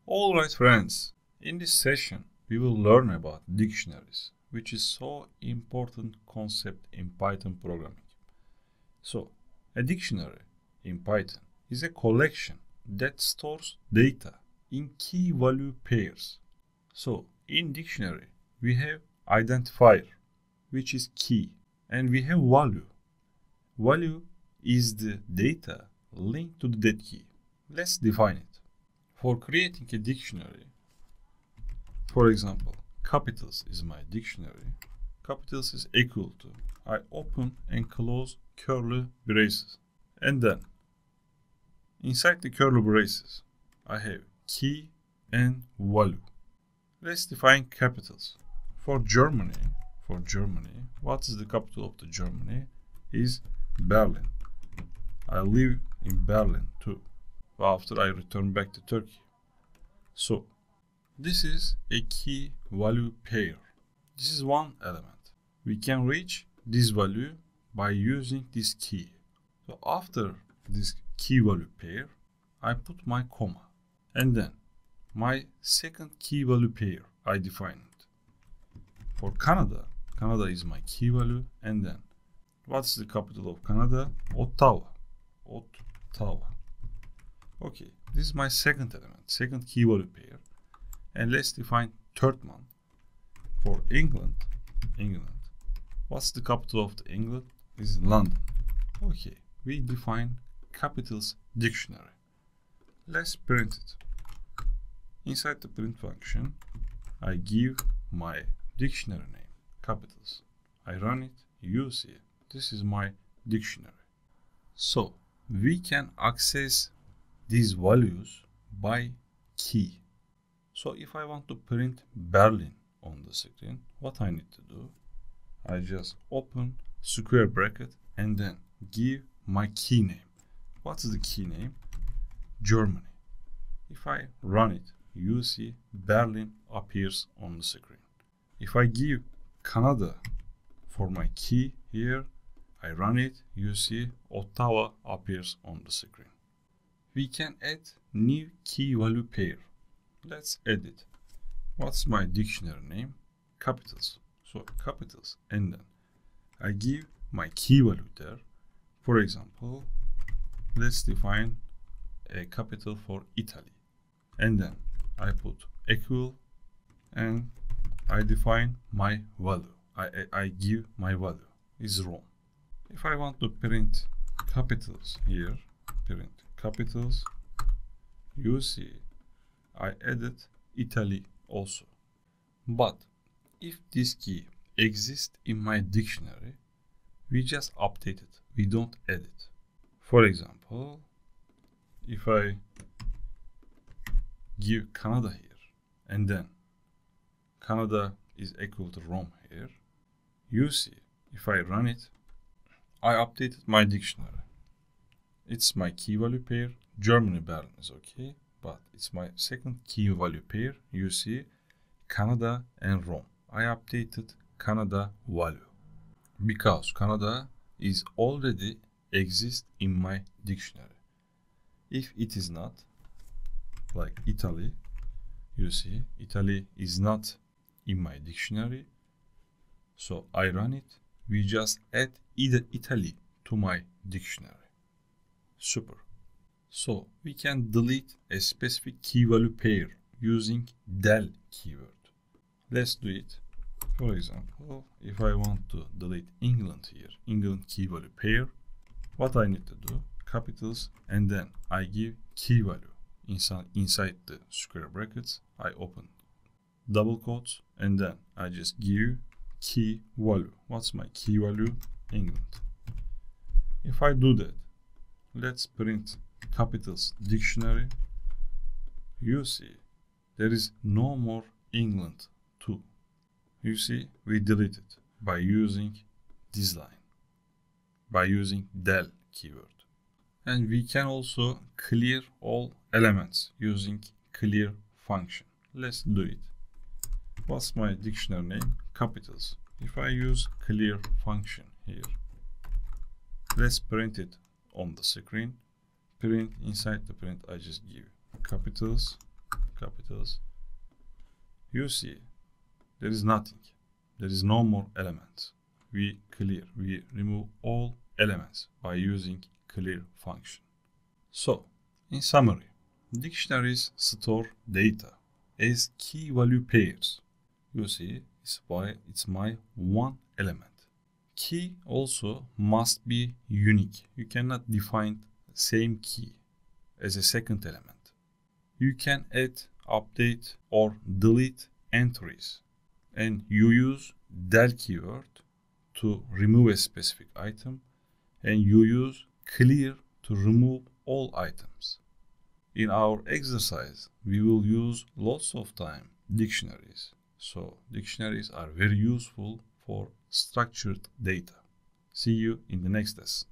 Alright friends, in this session we will learn about dictionaries, which is so important concept in Python programming. So, a dictionary in Python is a collection that stores data in key value pairs. So, in dictionary we have identifier, which is key, and we have value. Value is the data linked to that key. Let's define it. For creating a dictionary, for example, capitals is my dictionary. Capitals is equal to, I open and close curly braces. And then, inside the curly braces, I have key and value. Let's define capitals. For Germany, what is the capital of the Germany? Is Berlin. I live in Berlin too, after I return back to Turkey. So, this is a key value pair. This is one element. We can reach this value by using this key. So after this key value pair, I put my comma. And then my second key value pair, I define it. For Canada, Canada is my key value. And then, what's the capital of Canada? Ottawa. Okay, this is my second element, second key value pair. And let's define third one. For England, what's the capital of the England? Is London. Okay, we define capitals dictionary. Let's print it. Inside the print function, I give my dictionary name, capitals. I run it, you see it. This is my dictionary. So, we can access these values by key. So if I want to print Berlin on the screen, what I need to do? I just open square bracket and then give my key name. What is the key name? Germany. If I run it, you see Berlin appears on the screen. If I give Canada for my key here, I run it, you see Ottawa appears on the screen. We can add new key value pair. Let's add it. What's my dictionary name? Capitals. So capitals, and then I give my key value there. For example, let's define a capital for Italy. And then I put equal and I define my value. I give my value is Rome. If I want to print capitals here, print capitals, you see I added Italy also. But if this key exists in my dictionary, we just update it. We don't add it. For example, if I give Canada here and then Canada is equal to Rome here, you see if I run it, I updated my dictionary. It's my key value pair. Germany, Berlin is okay, but it's my second key value pair. You see Canada and Rome. I updated Canada value because Canada is already exist in my dictionary. If it is not, like Italy, you see Italy is not in my dictionary, so I run it. We just add either Italy to my dictionary. Super. So we can delete a specific key value pair using del keyword. Let's do it. For example, if I want to delete England here, England key value pair, what I need to do? Capitals, and then I give key value inside the square brackets. I open double quotes and then I just give key value. What's my key value? England. If I do that, let's print capitals dictionary. You see there is no more England too. You see we delete it by using this line, by using del keyword. And we can also clear all elements using clear function. Let's do it. What's my dictionary name? Capitals. If I use clear function here, let's print it on the screen. Print, inside the print I just give capitals capitals, you see there is nothing. There is no more elements. We remove all elements by using clear function. So, in summary, dictionaries store data as key value pairs. You see, it's my one element. Key also must be unique. You cannot define the same key as a second element. You can add, update, or delete entries, and you use del keyword to remove a specific item, and you use clear to remove all items. In our exercise, we will use lots of time dictionaries. So dictionaries are very useful for structured data. See you in the next lesson.